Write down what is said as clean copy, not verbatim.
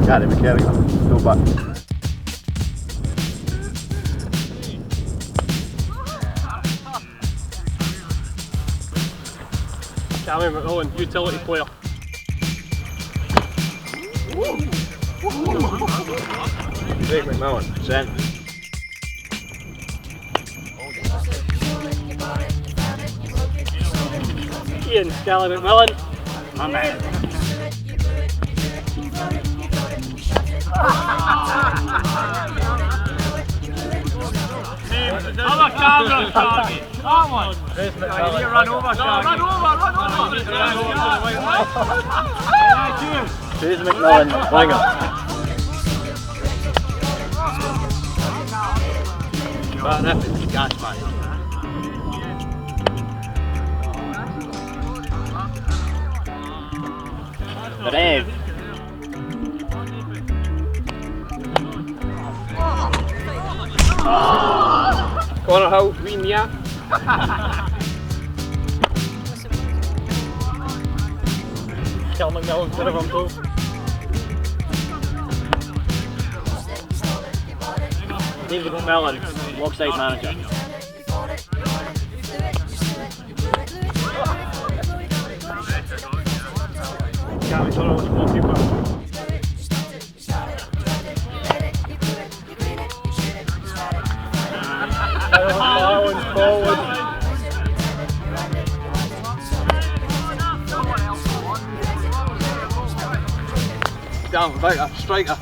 Derek MacAoidh, Dùbhlan. Camanachd MacAoidh, utility player. Derek MacAoidh, sinn. Ian Scally McMillan. My man. Other camera, Charlie. Come on. You need to run over, Charlie. Run over. Derek MacMillan, winger. What an epic catch, man. Brave. Corner how we near. Tell McMillan to have him too. Derek MacMillan, lockside manager. Camanachd MacAoidh, goalkeeper. Forward. Down, striker.